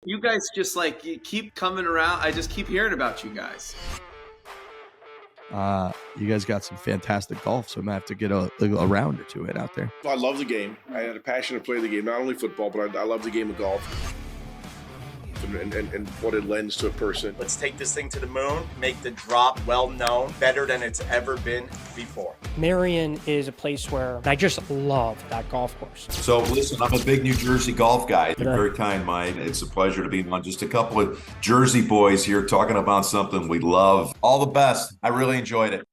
You guys just like you keep coming around. I just keep hearing about you guys. You guys got some fantastic golf, so I'm gonna have to get a round or two in out there. I love the game. I had a passion to play the game, not only football, but I love the game of golf and what it lends to a person. Let's take this thing to the moon, make the drop well known, better than it's ever been before. Marion is a place where I just love that golf course. So listen, I'm a big New Jersey golf guy. You're very kind, Mike. It's a pleasure to be on just a couple of Jersey boys here talking about something we love. All the best. I really enjoyed it.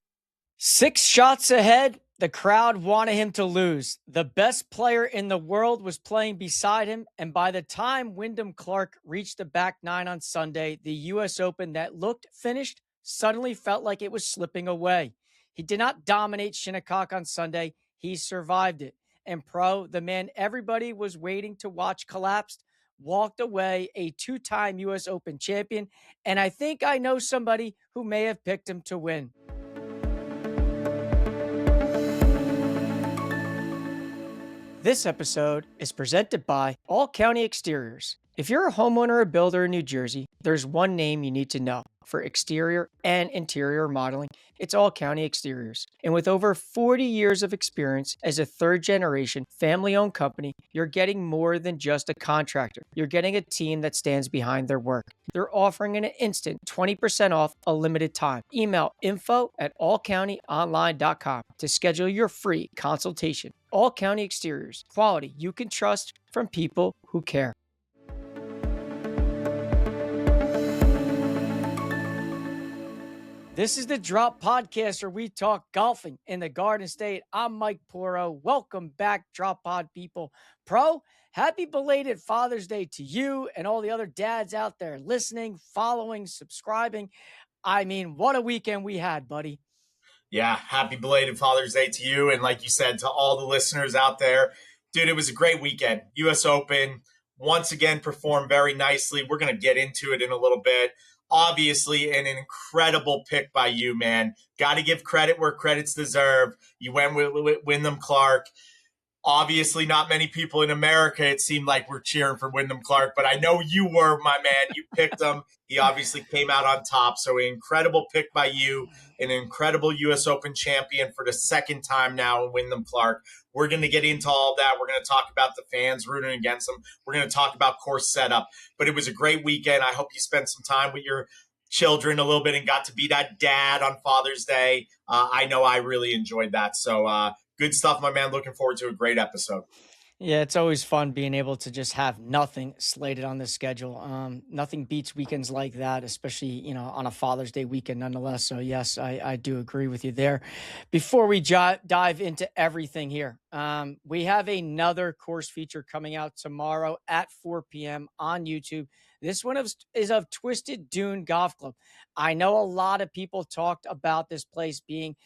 6 shots ahead. The crowd wanted him to lose. The best player in the world was playing beside him, and by the time Wyndham Clark reached the back nine on Sunday, the U.S. Open that looked finished suddenly felt like it was slipping away. He did not dominate Shinnecock on Sunday. He survived it. And Pro, the man everybody was waiting to watch collapsed, walked away a 2-time U.S. Open champion, and I think I know somebody who may have picked him to win. This episode is presented by All County Exteriors. If you're a homeowner or builder in New Jersey, there's one name you need to know for exterior and interior modeling. It's All County Exteriors. And with over 40 years of experience as a third-generation, family-owned company, you're getting more than just a contractor. You're getting a team that stands behind their work. They're offering an instant 20% off a limited time. Email info@allcountyonline.com to schedule your free consultation. All County Exteriors. Quality you can trust from people who care. This is the Drop Podcast where we talk golfing in the Garden State. I'm Mike Poro. Welcome back, Drop Pod people. Pro, happy belated Father's Day to you and all the other dads out there listening, following, subscribing. I mean, what a weekend we had, buddy. Yeah, happy belated Father's Day to you. And like you said, to all the listeners out there, dude, it was a great weekend. U.S. Open once again performed very nicely. We're going to get into it in a little bit. Obviously, an incredible pick by you, man. Got to give credit where credit's deserved. You went with Wyndham Clark. Obviously, not many people in America, it seemed like, were cheering for Wyndham Clark, but I know you were, my man. You picked him. He obviously came out on top. So an incredible pick by you, an incredible U.S. Open champion for the second time now in Wyndham Clark. We're going to get into all of that. We're going to talk about the fans rooting against them. We're going to talk about course setup. But it was a great weekend. I hope you spent some time with your children a little bit and got to be that dad on Father's Day. I know I really enjoyed that. So good stuff, my man. Looking forward to a great episode. Yeah, it's always fun being able to just have nothing slated on the schedule. Nothing beats weekends like that, especially, on a Father's Day weekend nonetheless. So yes, I do agree with you there. Before we dive into everything here, we have another course feature coming out tomorrow at 4 p.m. on YouTube. This one is of Twisted Dune Golf Club. I know a lot of people talked about this place being,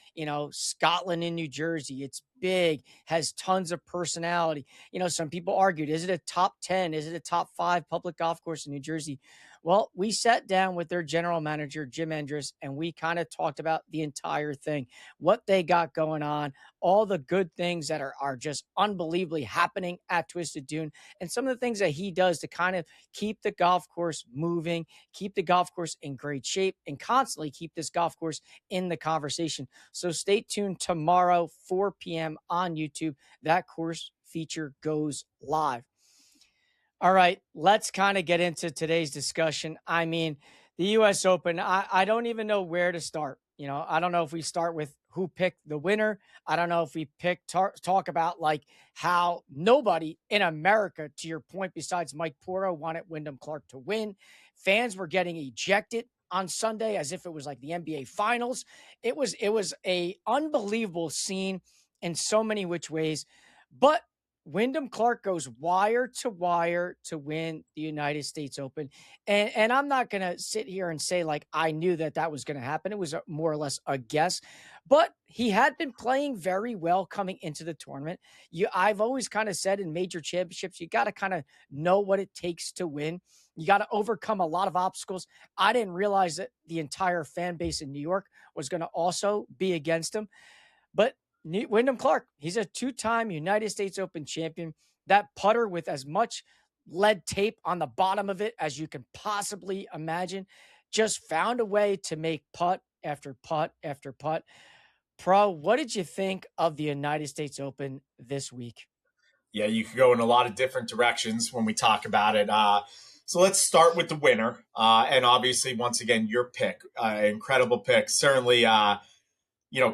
Scotland in New Jersey. It's big, has tons of personality. Some people argued, is it a top 10? Is it a top 5 public golf course in New Jersey? Well, we sat down with their general manager, Jim Endres, and we kind of talked about the entire thing, what they got going on, all the good things that are just unbelievably happening at Twisted Dune, and some of the things that he does to kind of keep the golf course moving, keep the golf course in great shape, and constantly keep this golf course in the conversation. So stay tuned tomorrow, 4 p.m. on YouTube. That course feature goes live. All right, let's kind of get into today's discussion. I mean, the U.S. Open, I don't even know where to start. I don't know if we start with who picked the winner. I don't know if we talk about like how nobody in America, to your point, besides Mike Poro, wanted Wyndham Clark to win. Fans were getting ejected on Sunday as if it was like the NBA Finals. It was a unbelievable scene in so many which ways, but Wyndham Clark goes wire to wire to win the United States Open. And I'm not going to sit here and say like I knew that was going to happen. It was more or less a guess, but he had been playing very well coming into the tournament. I've always kind of said in major championships, you got to kind of know what it takes to win. You got to overcome a lot of obstacles. I didn't realize that the entire fan base in New York was going to also be against him, but Wyndham Clark, he's a 2-time United States Open champion. That putter with as much, lead tape on the bottom of it as you can possibly imagine. Just found a way to make putt after putt after putt. Pro, what did you think of the United States Open this week? Yeah, you could go in a lot of different directions when we talk about it. So let's start with the winner. And obviously, once again, your pick, incredible pick. Certainly,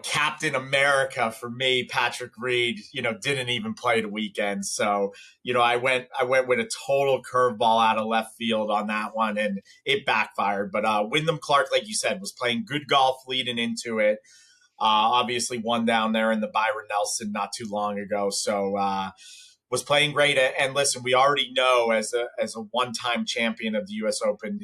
Captain America for me, Patrick Reed, didn't even play the weekend. So, I went with a total curveball out of left field on that one, and it backfired. But Wyndham Clark, like you said, was playing good golf leading into it. Obviously won down there in the Byron Nelson not too long ago. So was playing great. And listen, we already know as a one-time champion of the U.S. Open,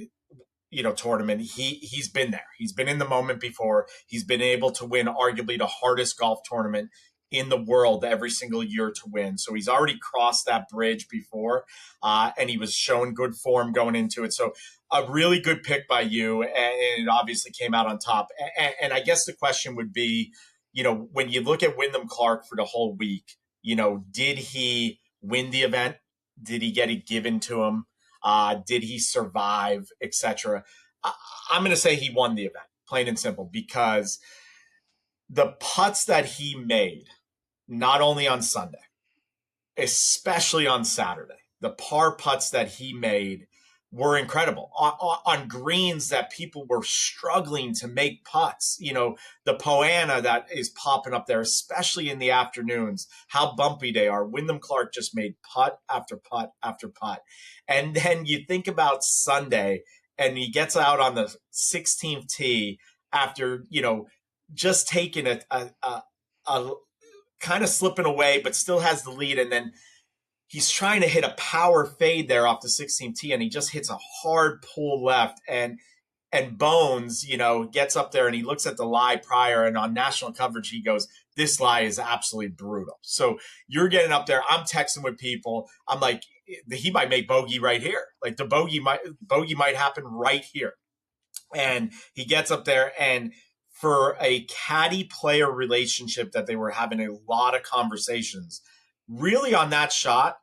tournament, he's been there. He's been in the moment before. He's been able to win arguably the hardest golf tournament in the world every single year to win. So he's already crossed that bridge before, and he was showing good form going into it. So a really good pick by you, and it obviously came out on top. And I guess the question would be, when you look at Wyndham Clark for the whole week, did he win the event? Did he get it given to him? Did he survive, etc.? I'm going to say he won the event, plain and simple, because the putts that he made, not only on Sunday, especially on Saturday, the par putts that he made were incredible on greens that people were struggling to make putts. The Poana that is popping up there, especially in the afternoons, how bumpy they are. Wyndham Clark just made putt after putt after putt. And then you think about Sunday, and he gets out on the 16th tee after, just taking a kind of slipping away, but still has the lead. And then he's trying to hit a power fade there off the 16th tee, and he just hits a hard pull left. And Bones, gets up there and he looks at the lie prior, and on national coverage, he goes, "This lie is absolutely brutal." So you're getting up there. I'm texting with people. I'm like, he might make bogey right here. Like the bogey might happen right here. And he gets up there, and for a caddy player relationship that they were having a lot of conversations, really on that shot,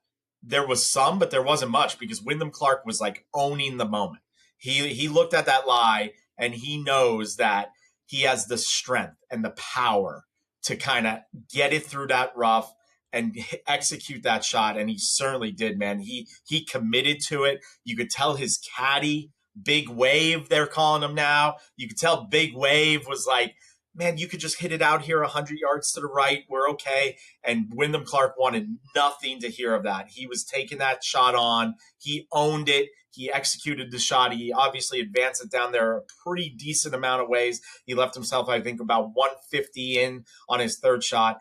there was some, but there wasn't much, because Wyndham Clark was like owning the moment. He looked at that lie, and he knows that he has the strength and the power to kind of get it through that rough and execute that shot. And he certainly did, man. He committed to it. You could tell his caddy, Big Wave, they're calling him now. You could tell Big Wave was like, "Man, you could just hit it out here 100 yards to the right. We're okay." And Wyndham Clark wanted nothing to hear of that. He was taking that shot on. He owned it. He executed the shot. He obviously advanced it down there a pretty decent amount of ways. He left himself, I think, about 150 in on his third shot.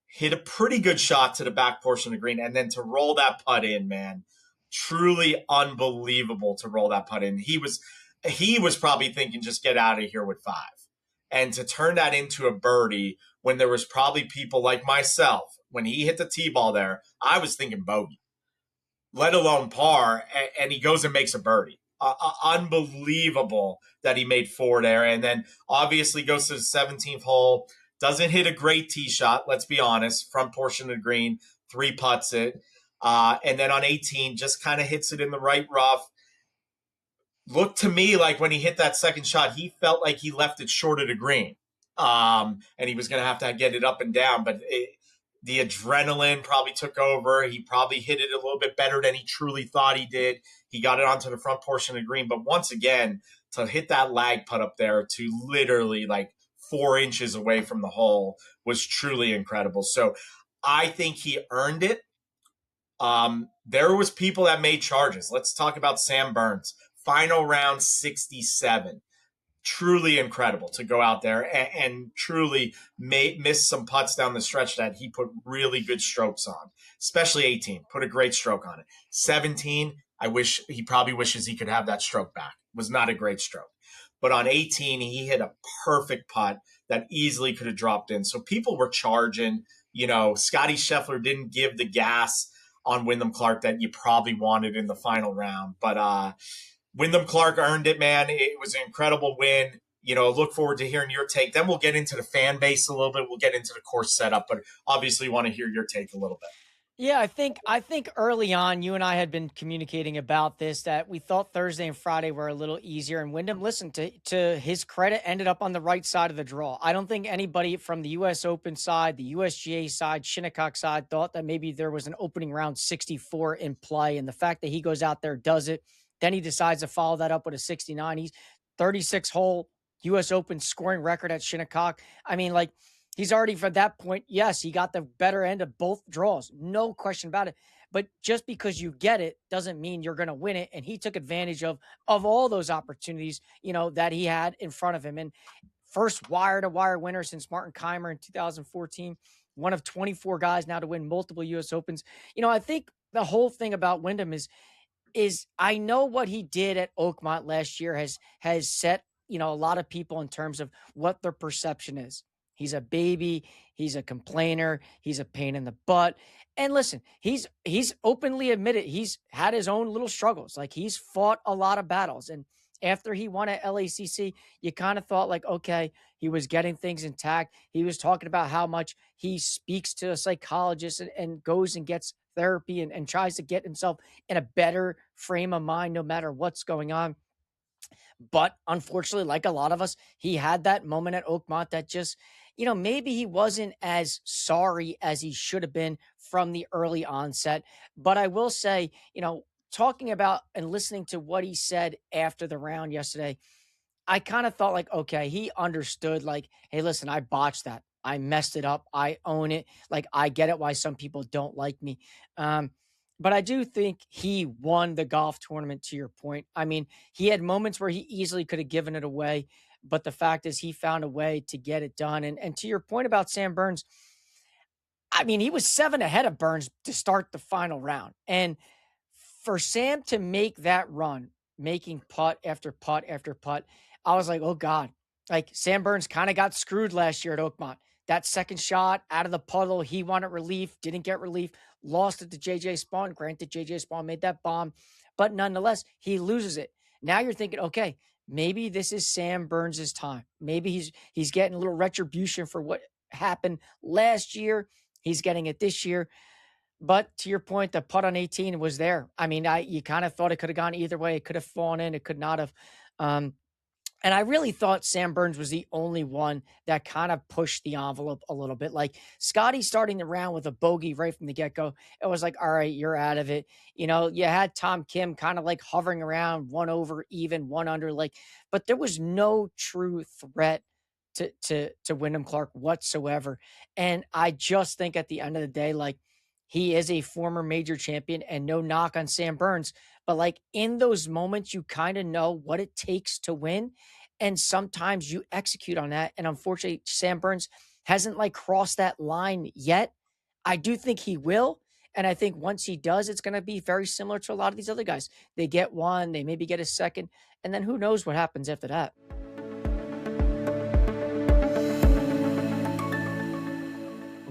Hit a pretty good shot to the back portion of the green. And then to roll that putt in, man, truly unbelievable to roll that putt in. He was probably thinking, just get out of here with 5. And to turn that into a birdie when there was probably people like myself, when he hit the tee ball there, I was thinking bogey, let alone par, and he goes and makes a birdie. Unbelievable that he made 4 there. And then obviously goes to the 17th hole, doesn't hit a great tee shot, let's be honest, front portion of the green, 3 putts it. And then on 18, just kind of hits it in the right rough. Looked to me like when he hit that second shot, he felt like he left it short of the green. And he was going to have to get it up and down. But the adrenaline probably took over. He probably hit it a little bit better than he truly thought he did. He got it onto the front portion of the green. But once again, to hit that lag putt up there to literally like 4 inches away from the hole was truly incredible. So I think he earned it. There was people that made charges. Let's talk about Sam Burns. Final round 67. Truly incredible to go out there and truly miss some putts down the stretch that he put really good strokes on, especially 18. Put a great stroke on it. 17, he probably wishes he could have that stroke back. Was not a great stroke. But on 18, he hit a perfect putt that easily could have dropped in. So people were charging. Scottie Scheffler didn't give the gas on Wyndham Clark that you probably wanted in the final round. But Wyndham Clark earned it, man. It was an incredible win. Look forward to hearing your take. Then we'll get into the fan base a little bit. We'll get into the course setup, but obviously want to hear your take a little bit. Yeah, I think early on you and I had been communicating about this, that we thought Thursday and Friday were a little easier, and Wyndham, listen, to his credit, ended up on the right side of the draw. I don't think anybody from the US Open side, the USGA side, Shinnecock side thought that maybe there was an opening round 64 in play, and the fact that he goes out there, does it, then he decides to follow that up with a 69. He's 36 hole US Open scoring record at Shinnecock. I mean, like, he's already, from that point, yes, he got the better end of both draws. No question about it. But just because you get it doesn't mean you're going to win it. And he took advantage of all those opportunities, that he had in front of him. And first wire to wire winner since Martin Keimer in 2014, one of 24 guys now to win multiple US Opens. I think the whole thing about Wyndham is I know what he did at Oakmont last year has set, a lot of people in terms of what their perception is. He's a baby. He's a complainer. He's a pain in the butt. And listen, he's openly admitted he's had his own little struggles. Like, he's fought a lot of battles. And after he won at LACC, you kind of thought like, okay, he was getting things intact. He was talking about how much he speaks to a psychologist and goes and gets therapy and tries to get himself in a better frame of mind no matter what's going on. But unfortunately, like a lot of us, he had that moment at Oakmont that just, maybe he wasn't as sorry as he should have been from the early onset. But I will say, talking about and listening to what he said after the round yesterday, I kind of thought like, okay, he understood, like, hey, listen, I botched that. I messed it up. I own it. Like, I get it why some people don't like me. But I do think he won the golf tournament, to your point. I mean, he had moments where he easily could have given it away, but the fact is he found a way to get it done. And to your point about Sam Burns, I mean, he was 7 ahead of Burns to start the final round. And for Sam to make that run, making putt after putt after putt, I was like, oh God, like, Sam Burns kind of got screwed last year at Oakmont. That second shot out of the puddle, he wanted relief, didn't get relief, lost it to JJ Spawn. Granted, JJ Spawn made that bomb, but nonetheless, he loses it. Now you're thinking, okay, maybe this is Sam Burns' time. Maybe he's getting a little retribution for what happened last year. He's getting it this year. But to your point, the putt on 18 was there. I mean, you kind of thought it could have gone either way. It could have fallen in. It could not have. And I really thought Sam Burns was the only one that kind of pushed the envelope a little bit. Like, Scottie starting the round with a bogey right from the get-go, it was like, all right, you're out of it. You had Tom Kim kind of like hovering around, one over, even, one under, like, but there was no true threat to Wyndham Clark whatsoever. And I just think at the end of the day, like, he is a former major champion, and no knock on Sam Burns, but like, in those moments, you kind of know what it takes to win. And sometimes you execute on that. And unfortunately, Sam Burns hasn't like crossed that line yet. I do think he will. And I think once he does, it's going to be very similar to a lot of these other guys. They get one, they maybe get a second, and then who knows what happens after that.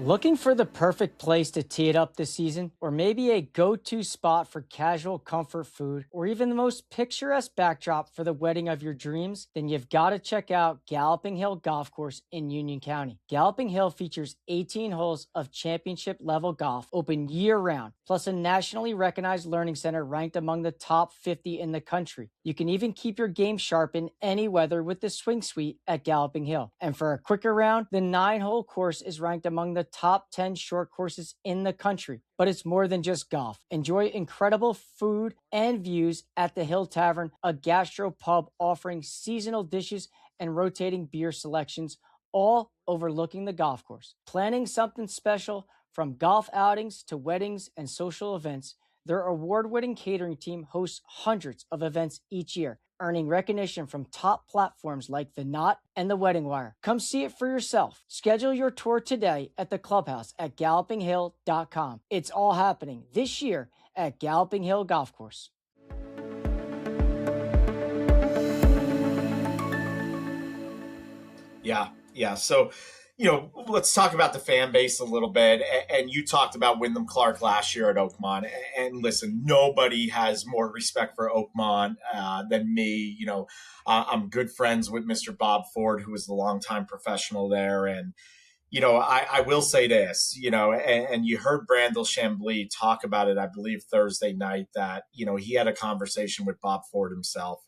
Looking for the perfect place to tee it up this season, or maybe a go-to spot for casual comfort food, or even the most picturesque backdrop for the wedding of your dreams? Then you've got to check out Galloping Hill Golf Course in Union County. Galloping Hill features 18 holes of championship-level golf, open year-round, plus a nationally recognized learning center ranked among the top 50 in the country. You can even keep your game sharp in any weather with the Swing Suite at Galloping Hill. And for a quicker round, the 9-hole course is ranked among the top 10 short courses in the country. But it's more than just golf. Enjoy incredible food and views at the Hill Tavern, a gastro pub offering seasonal dishes and rotating beer selections, all overlooking the golf course. Planning something special, from golf outings to weddings and social events, their award-winning catering team hosts hundreds of events each year, earning recognition from top platforms like The Knot and The Wedding Wire. Come see it for yourself. Schedule your tour today at the clubhouse at gallopinghill.com. It's all happening this year at Galloping Hill Golf Course. Yeah. So, let's talk about the fan base a little bit. And you talked about Wyndham Clark last year at Oakmont. And listen, nobody has more respect for Oakmont than me. I'm good friends with Mr. Bob Ford, who was the longtime professional there. And, I will say this, and you heard Brandel Chambly talk about it, I believe Thursday night, that, he had a conversation with Bob Ford himself.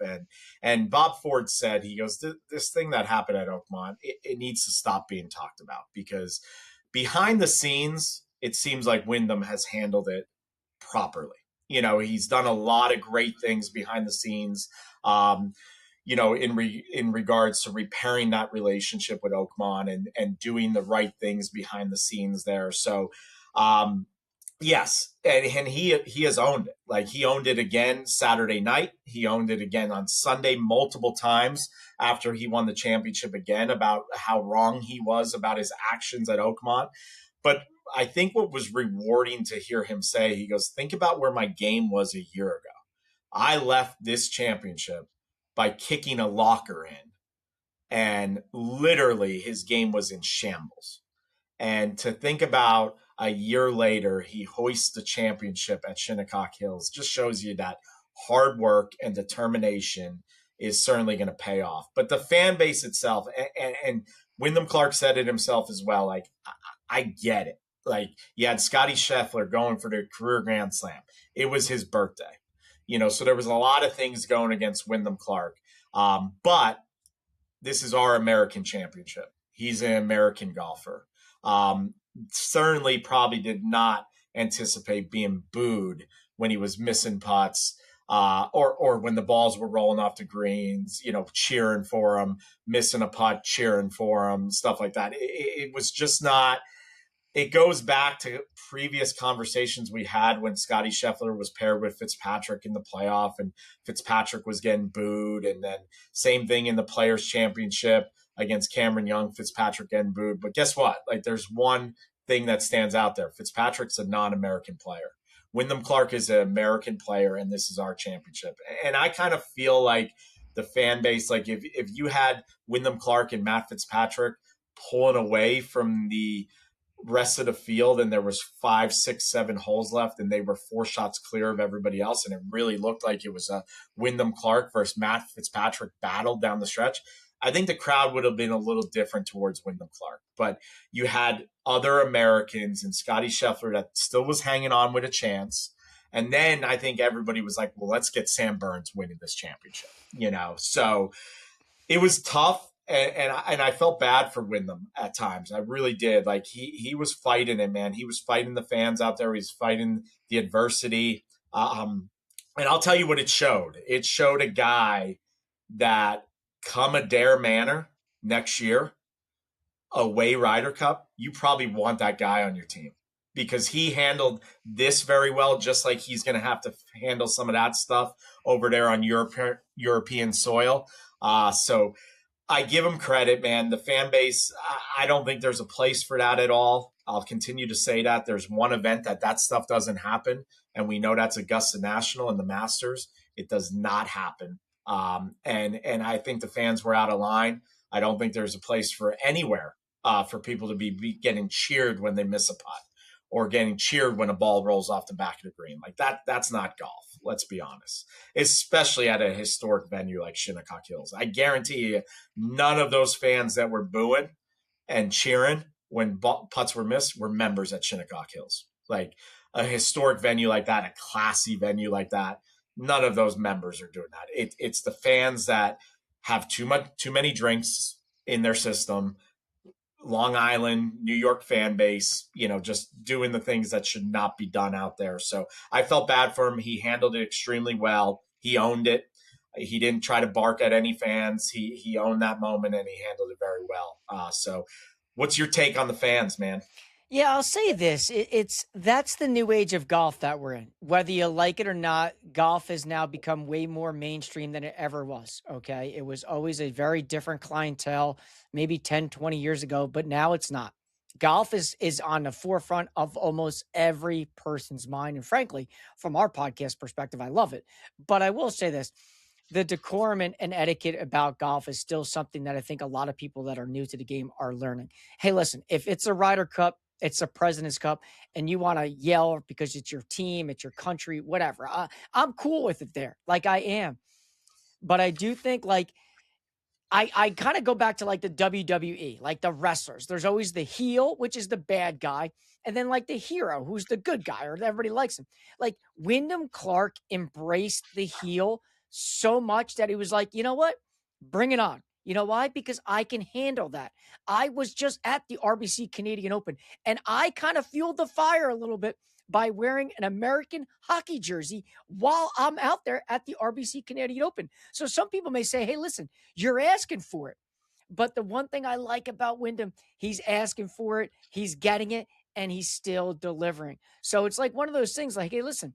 And Bob Ford said, he goes, this thing that happened at Oakmont, it needs to stop being talked about, because behind the scenes, it seems like Wyndham has handled it properly. He's done a lot of great things behind the scenes. In regards to repairing that relationship with Oakmont and doing the right things behind the scenes there. So, yes, and he has owned it. Like, he owned it again Saturday night. He owned it again on Sunday multiple times after he won the championship again, about how wrong he was about his actions at Oakmont. But I think what was rewarding to hear him say, he goes, think about where my game was a year ago. I left this championship by kicking a locker in, and literally his game was in shambles. And to think about a year later, he hoists the championship at Shinnecock Hills, just shows you that hard work and determination is certainly going to pay off. But the fan base itself, and Wyndham Clark said it himself as well, like, I get it. Like, you had Scottie Scheffler going for the career Grand Slam. It was his birthday. So there was a lot of things going against Wyndham Clark. But this is our American championship. He's an American golfer. Certainly probably did not anticipate being booed when he was missing putts, or when the balls were rolling off the greens, cheering for him, missing a putt, cheering for him, stuff like that. It was just not. It goes back to previous conversations we had when Scottie Scheffler was paired with Fitzpatrick in the playoff, and Fitzpatrick was getting booed. And then same thing in the Players' Championship against Cameron Young, Fitzpatrick getting booed. But guess what? Like, there's one thing that stands out there. Fitzpatrick's a non-American player. Wyndham Clark is an American player, and this is our championship. And I kind of feel like the fan base, like if you had Wyndham Clark and Matt Fitzpatrick pulling away from the rest of the field, and there was 5, 6, 7 holes left, and they were 4 shots clear of everybody else, and it really looked like it was a Wyndham Clark versus Matt Fitzpatrick battle down the stretch, I think the crowd would have been a little different towards Wyndham Clark. But you had other Americans and Scottie Scheffler that still was hanging on with a chance. And then I think everybody was like, well, let's get Sam Burns winning this championship, So it was tough. And I felt bad for Wyndham at times. I really did. Like, he was fighting it, man. He was fighting the fans out there. He was fighting the adversity. And I'll tell you what it showed. It showed a guy that, come Adair Manor next year, away Ryder Cup, you probably want that guy on your team, because he handled this very well, just like he's going to have to handle some of that stuff over there on European soil. So I give him credit, man. The fan base, I don't think there's a place for that at all. I'll continue to say that. There's one event that stuff doesn't happen, and we know that's Augusta National and the Masters. It does not happen. And I think the fans were out of line. I don't think there's a place for anywhere for people to be getting cheered when they miss a putt, or getting cheered when a ball rolls off the back of the green. Like, that's not golf. Let's be honest, especially at a historic venue like Shinnecock Hills. I guarantee you, none of those fans that were booing and cheering when putts were missed were members at Shinnecock Hills. Like, a historic venue like that, a classy venue like that, none of those members are doing that. It's the fans that have too many drinks in their system. Long Island, New York fan base, just doing the things that should not be done out there. So I felt bad for him. He handled it extremely well. He owned it. He didn't try to bark at any fans. He owned that moment, and he handled it very well. So what's your take on the fans, man? Yeah, I'll say this. That's the new age of golf that we're in. Whether you like it or not, golf has now become way more mainstream than it ever was, okay? It was always a very different clientele, maybe 10, 20 years ago, but now it's not. Golf is on the forefront of almost every person's mind. And frankly, from our podcast perspective, I love it. But I will say this. The decorum and etiquette about golf is still something that I think a lot of people that are new to the game are learning. Hey, listen, if it's a Ryder Cup, it's a President's Cup, and you want to yell because it's your team, it's your country, whatever, I'm cool with it there. Like, I am. But I do think, like, I kind of go back to like the WWE, like the wrestlers. There's always the heel, which is the bad guy, and then like the hero, who's the good guy, or everybody likes him. Like Wyndham Clark embraced the heel so much that he was like, you know what? Bring it on. You know why? Because I can handle that. I was just at the RBC Canadian Open, and I kind of fueled the fire a little bit by wearing an American hockey jersey while I'm out there at the RBC Canadian Open. So some people may say, hey, listen, you're asking for it. But the one thing I like about Wyndham, he's asking for it, he's getting it, and he's still delivering. So it's like one of those things like, hey, listen,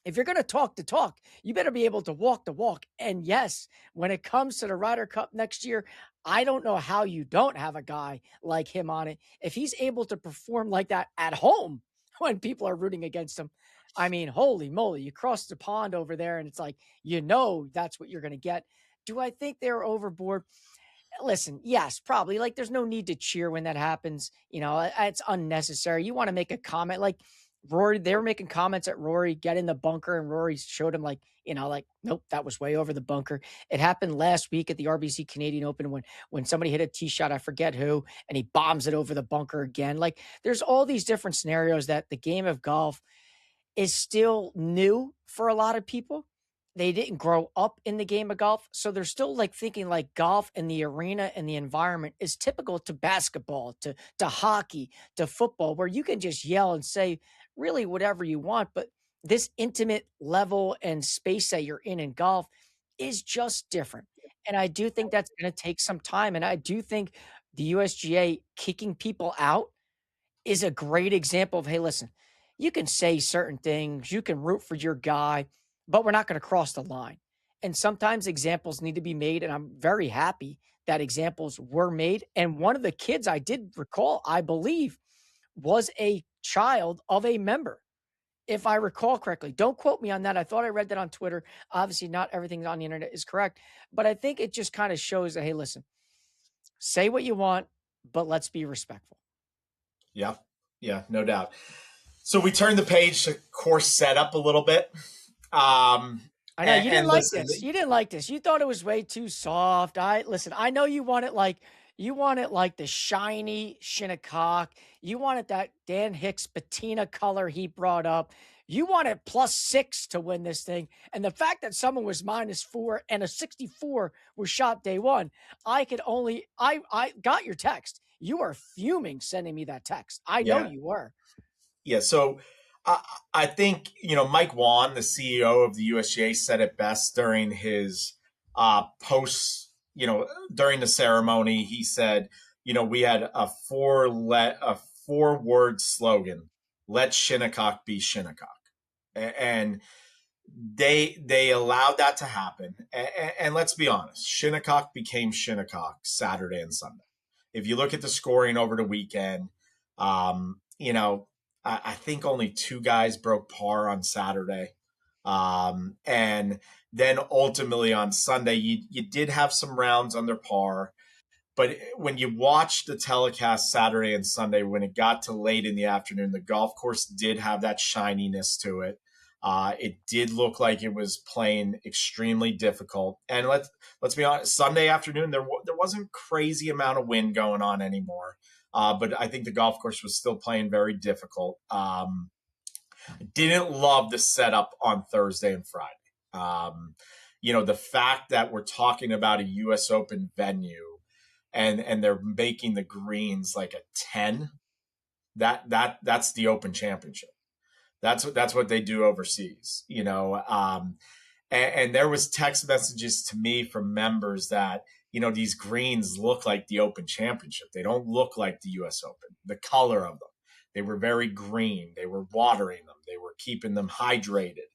if you're going to talk the talk, you better be able to walk the walk. And yes, when it comes to the Ryder Cup next year, I don't know how you don't have a guy like him on it. If he's able to perform like that at home when people are rooting against him, I mean, holy moly, you cross the pond over there and it's like, that's what you're going to get. Do I think they're overboard? Listen, yes, probably. Like, there's no need to cheer when that happens. It's unnecessary. You want to make a comment like Rory, they were making comments at Rory, get in the bunker, and Rory showed him nope, that was way over the bunker. It happened last week at the RBC Canadian Open when somebody hit a tee shot, I forget who, and he bombs it over the bunker again. Like, there's all these different scenarios that the game of golf is still new for a lot of people. They didn't grow up in the game of golf. So they're still like thinking like golf and the arena and the environment is typical to basketball, to hockey, to football, where you can just yell and say really whatever you want. But this intimate level and space that you're in golf is just different. And I do think that's going to take some time. And I do think the USGA kicking people out is a great example of, hey, listen, you can say certain things, you can root for your guy, but we're not going to cross the line. And sometimes examples need to be made. And I'm very happy that examples were made. And one of the kids I did recall, I believe, was a child of a member, if I recall correctly. Don't quote me on that. I thought I read that on Twitter. Obviously, not everything on the internet is correct, but I think it just kind of shows that, hey, listen, say what you want, but let's be respectful. Yeah, no doubt. So we turned the page to course setup a little bit. I know you didn't like this. You didn't like this. You thought it was way too soft. I know you want it like the shiny Shinnecock. You wanted that Dan Hicks patina color he brought up. You wanted +6 to win this thing. And the fact that someone was -4 and a 64 was shot day one, I got your text. You are fuming sending me that text. I know you were. Yeah. So I think, Mike Wan, the CEO of the USGA, said it best during his post, during the ceremony. He said, we had a 4-word slogan, let Shinnecock be Shinnecock. And they allowed that to happen. And let's be honest, Shinnecock became Shinnecock Saturday and Sunday. If you look at the scoring over the weekend, I think only 2 guys broke par on Saturday. And then ultimately on Sunday, you did have some rounds under par. But when you watch the telecast Saturday and Sunday, when it got to late in the afternoon, the golf course did have that shininess to it. It did look like it was playing extremely difficult. And let's be honest, Sunday afternoon, there wasn't crazy amount of wind going on anymore. But I think the golf course was still playing very difficult. Didn't love the setup on Thursday and Friday. The fact that we're talking about a U.S. Open venue and they're making the greens like a 10, that's the Open Championship. That's what they do overseas, and there was text messages to me from members that, these greens look like the Open Championship. They don't look like the U.S. Open. The color of them, they were very green. They were watering them. They were keeping them hydrated.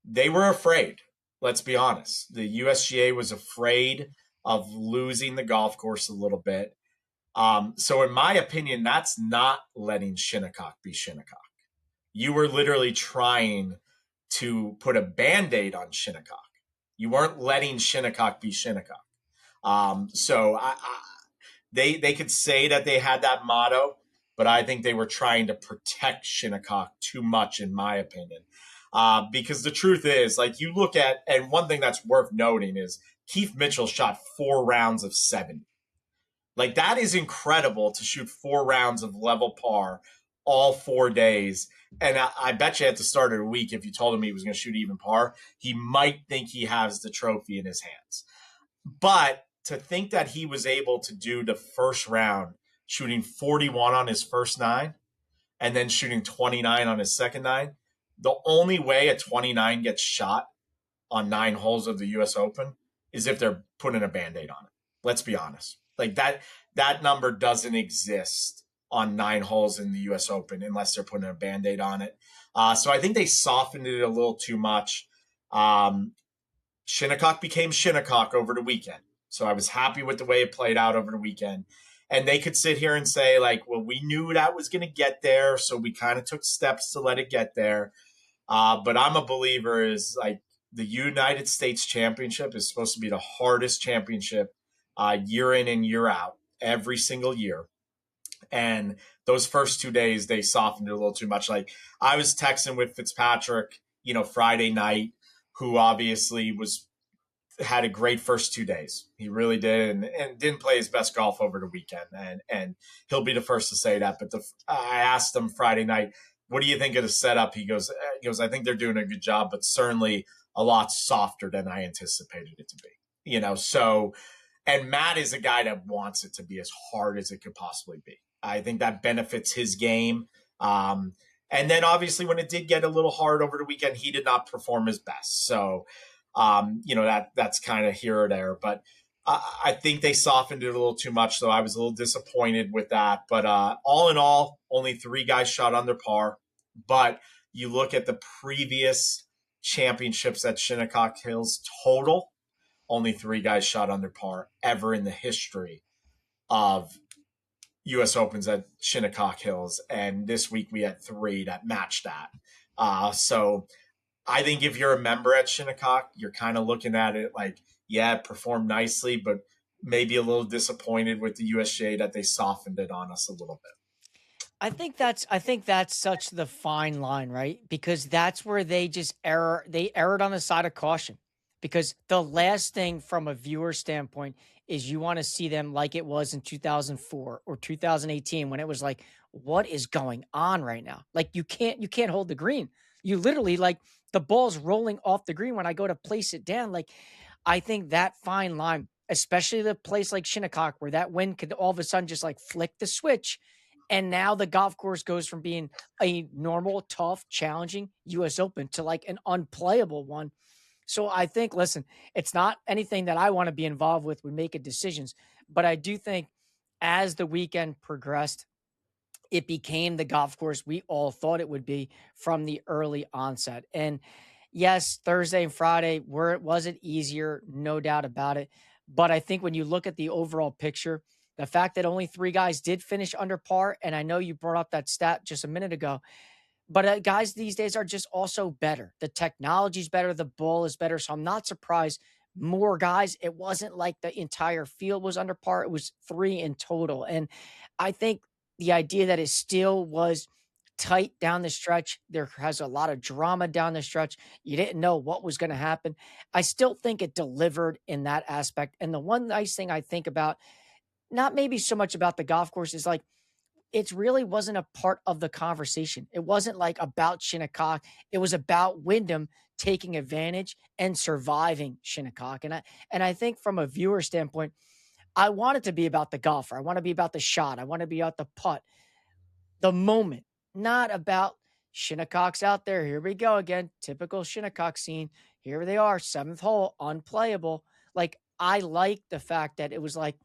They were afraid. Let's be honest. The USGA was afraid of losing the golf course a little bit. So in my opinion, that's not letting Shinnecock be Shinnecock. You were literally trying to put a Band-Aid on Shinnecock. You weren't letting Shinnecock be Shinnecock. So they could say that they had that motto, but I think they were trying to protect Shinnecock too much, in my opinion. Because the truth is, like, you look at, and one thing that's worth noting is Keith Mitchell shot 4 rounds of 70. Like, that is incredible to shoot 4 rounds of level par all 4 days. And I bet you at the start of the week, if you told him he was going to shoot even par, he might think he has the trophy in his hands. But to think that he was able to do the first round, shooting 41 on his first 9, and then shooting 29 on his second 9, the only way a 29 gets shot on 9 holes of the U.S. Open is if they're putting a Band-Aid on it. Let's be honest. Like, that number doesn't exist on 9 holes in the U.S. Open unless they're putting a Band-Aid on it. So I think they softened it a little too much. Shinnecock became Shinnecock over the weekend. So I was happy with the way it played out over the weekend. And they could sit here and say, like, well, we knew that was going to get there, so we kind of took steps to let it get there. But I'm a believer is, like, the United States Championship is supposed to be the hardest championship year in and year out, every single year. And those first 2 days, they softened it a little too much. Like, I was texting with Fitzpatrick, Friday night, who obviously had a great first 2 days. He really did, and didn't play his best golf over the weekend. And he'll be the first to say that. But I asked him Friday night, what do you think of the setup? He goes, I think they're doing a good job, but certainly a lot softer than I anticipated it to be. So, and Matt is a guy that wants it to be as hard as it could possibly be. I think that benefits his game. And then obviously when it did get a little hard over the weekend, he did not perform his best. So, that's kind of here or there. But I think they softened it a little too much, so I was a little disappointed with that. But all in all, only 3 guys shot under par. But you look at the previous championships at Shinnecock Hills total, only 3 guys shot under par ever in the history of U.S. Opens at Shinnecock Hills. And this week we had 3 that matched that. So I think if you're a member at Shinnecock, you're kind of looking at it like, yeah, it performed nicely, but maybe a little disappointed with the USGA that they softened it on us a little bit. I think that's such the fine line, right? Because that's where they just erred on the side of caution. Because the last thing from a viewer standpoint is you want to see them like it was in 2004 or 2018 when it was like, what is going on right now? Like, you can't hold the green. You literally, like, the ball's rolling off the green when I go to place it down. Like, I think that fine line, especially the place like Shinnecock, where that wind could all of a sudden just like flick the switch. And now the golf course goes from being a normal, tough, challenging U.S. Open to like an unplayable one. So I think, listen, it's not anything that I want to be involved with when making decisions. But I do think as the weekend progressed, it became the golf course we all thought it would be from the early onset. And yes, Thursday and Friday wasn't easier, no doubt about it. But I think when you look at the overall picture, the fact that only 3 guys did finish under par, and I know you brought up that stat just a minute ago, but guys these days are just also better. The technology's better, the ball is better. So I'm not surprised more guys. It wasn't like the entire field was under par. It was 3 in total. And I think the idea that it still was tight down the stretch, there has a lot of drama down the stretch. You didn't know what was going to happen. I still think it delivered in that aspect. And the one nice thing I think about, not maybe so much about the golf course, is like, it really wasn't a part of the conversation. It wasn't like about Shinnecock. It was about Wyndham taking advantage and surviving Shinnecock. And I think from a viewer standpoint, I want it to be about the golfer. I want to be about the shot. I want to be about the putt, the moment, not about Shinnecock's out there. Here we go again. Typical Shinnecock scene. Here they are, 7th hole, unplayable. Like, I like the fact that it was like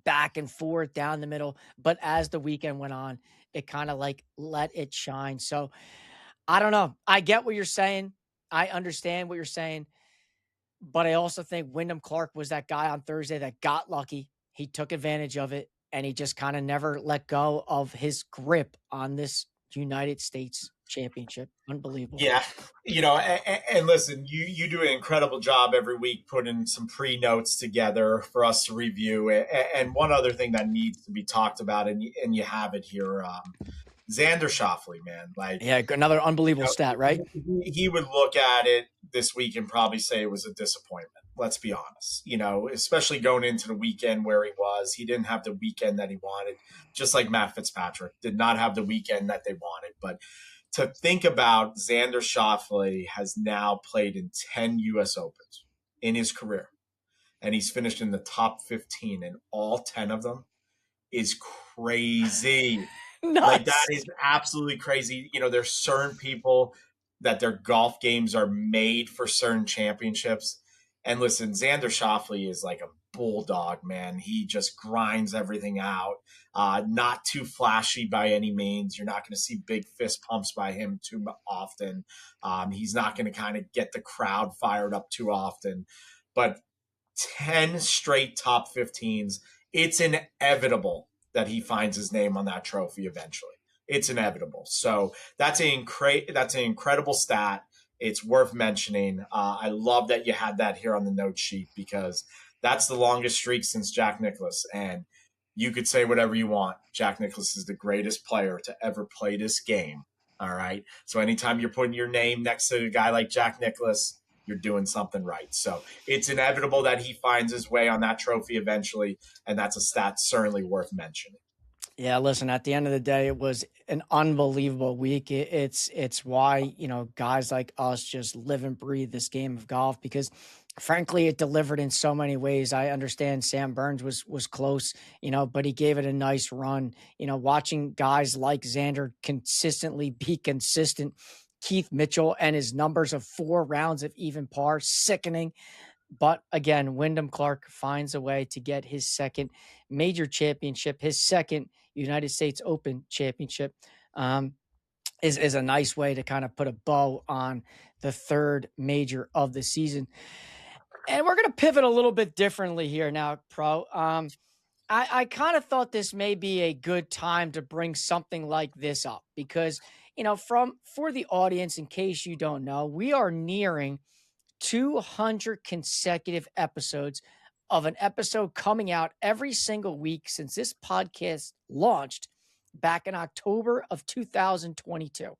back and forth down the middle. But as the weekend went on, it kind of like let it shine. So I don't know. I get what you're saying. I understand what you're saying. But I also think Wyndham Clark was that guy on Thursday that got lucky. He took advantage of it, and he just kind of never let go of his grip on this United States Championship. Unbelievable. Yeah. And listen, you do an incredible job every week putting some pre-notes together for us to review. And one other thing that needs to be talked about, and you have it here, Xander Schauffele, man, like, Yeah, another unbelievable stat, right? he would look at it this week and probably say it was a disappointment. Let's be honest, especially going into the weekend where he didn't have the weekend that he wanted, just like Matt Fitzpatrick did not have the weekend that they wanted. But to think about, Xander Schauffele has now played in 10 U.S. Opens in his career, and he's finished in the top 15 in all 10 of them is crazy. Nuts. Like, that is absolutely crazy. There's certain people that their golf games are made for certain championships. And listen, Xander Schauffele is like a bulldog, man. He just grinds everything out. Not too flashy by any means. You're not going to see big fist pumps by him too often. He's not going to kind of get the crowd fired up too often. But 10 straight top 15s, it's inevitable that he finds his name on that trophy eventually. It's inevitable. So that's an incredible stat. It's worth mentioning. I love that you had that here on the note sheet, because that's the longest streak since Jack Nicklaus. And you could say whatever you want. Jack Nicklaus is the greatest player to ever play this game. All right. So anytime you're putting your name next to a guy like Jack Nicklaus, you're doing something right. So it's inevitable that he finds his way on that trophy eventually, and that's a stat certainly worth mentioning. Yeah, listen, at the end of the day, it was an unbelievable week. It's why, guys like us just live and breathe this game of golf, because frankly, it delivered in so many ways. I understand Sam Burns was close, but he gave it a nice run. Watching guys like Xander consistently be consistent, Keith Mitchell and his numbers of 4 rounds of even par, sickening. But again, Wyndham Clark finds a way to get his second major championship, his second United States Open championship. Is a nice way to kind of put a bow on the third major of the season. And we're going to pivot a little bit differently here now, Pro. I kind of thought this may be a good time to bring something like this up, because, for the audience, in case you don't know, we are nearing 200 consecutive episodes of an episode coming out every single week since this podcast launched back in October of 2022.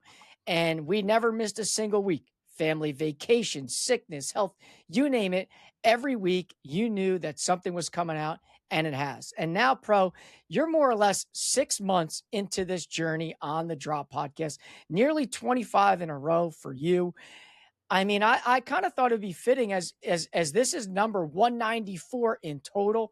And we never missed a single week. Family vacation, sickness, health, you name it. Every week you knew that something was coming out, and it has. And now, Pro, you're more or less 6 months into this journey on the Drop Podcast, nearly 25 in a row for you. I mean, I kind of thought it'd be fitting as this is number 194 in total.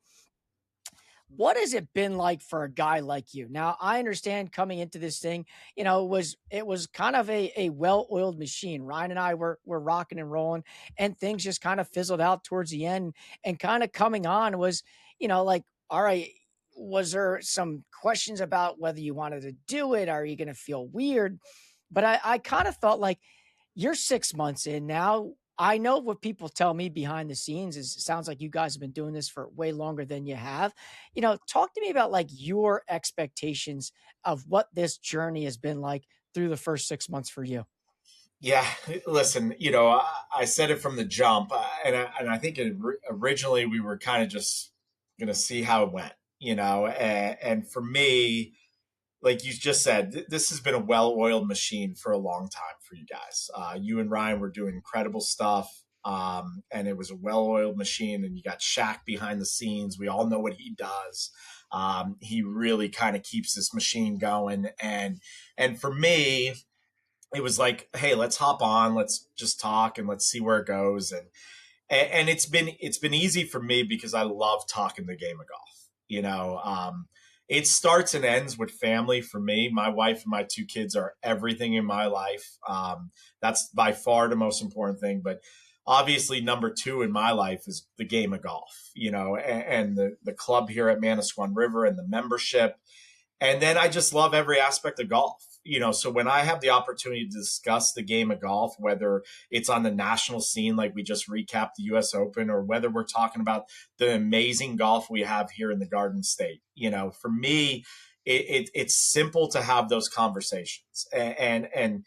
What has it been like for a guy like you? Now, I understand coming into this thing, it was kind of a well-oiled machine. Ryan and I were rocking and rolling, and things just kind of fizzled out towards the end. And kind of coming on was, like, all right, was there some questions about whether you wanted to do it? Are you going to feel weird? But I kind of thought, like, you're 6 months in now. I know what people tell me behind the scenes is it sounds like you guys have been doing this for way longer than you have. Talk to me about like your expectations of what this journey has been like through the first 6 months for you. Yeah, listen, I said it from the jump, and I think originally we were kind of just going to see how it went, and for me, like you just said, this has been a well-oiled machine for a long time for you guys. You and Ryan were doing incredible stuff, and it was a well-oiled machine, and you got Shaq behind the scenes. We all know what he does. He really kind of keeps this machine going. And for me, it was like, hey, let's hop on, let's just talk, and let's see where it goes. And it's been easy for me because I love talking the game of golf. It starts and ends with family for me. My wife and my 2 kids are everything in my life. That's by far the most important thing. But obviously, number 2 in my life is the game of golf, and the club here at Manasquan River and the membership. And then I just love every aspect of golf. So when I have the opportunity to discuss the game of golf, whether it's on the national scene, like we just recapped the U.S. Open, or whether we're talking about the amazing golf we have here in the Garden State, for me, it's simple to have those conversations. And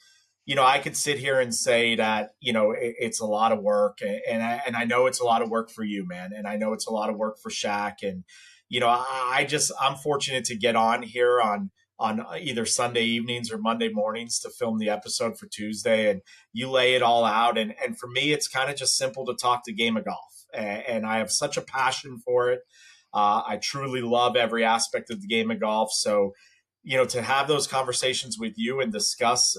I could sit here and say that, it's a lot of work, and I know it's a lot of work for you, man. And I know it's a lot of work for Shaq. And, I'm fortunate to get on here on on either Sunday evenings or Monday mornings to film the episode for Tuesday, and you lay it all out. And for me, it's kind of just simple to talk the game of golf. And I have such a passion for it. I truly love every aspect of the game of golf. So, to have those conversations with you and discuss,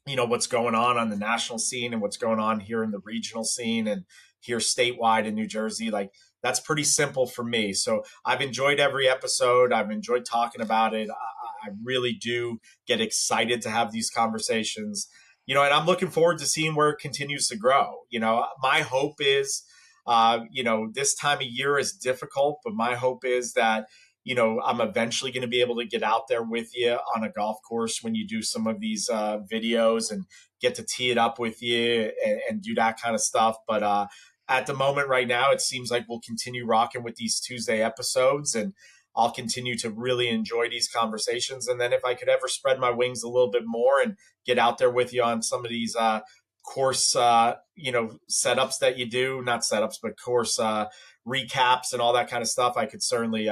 what's going on the national scene and what's going on here in the regional scene and here statewide in New Jersey, like that's pretty simple for me. So I've enjoyed every episode. I've enjoyed talking about it. I really do get excited to have these conversations, and I'm looking forward to seeing where it continues to grow. My hope is, this time of year is difficult, but my hope is that, I'm eventually going to be able to get out there with you on a golf course when you do some of these videos and get to tee it up with you and do that kind of stuff. But at the moment right now, it seems like we'll continue rocking with these Tuesday episodes, and I'll continue to really enjoy these conversations. And then if I could ever spread my wings a little bit more and get out there with you on some of these course, setups that you do, not setups, but course recaps and all that kind of stuff, I could certainly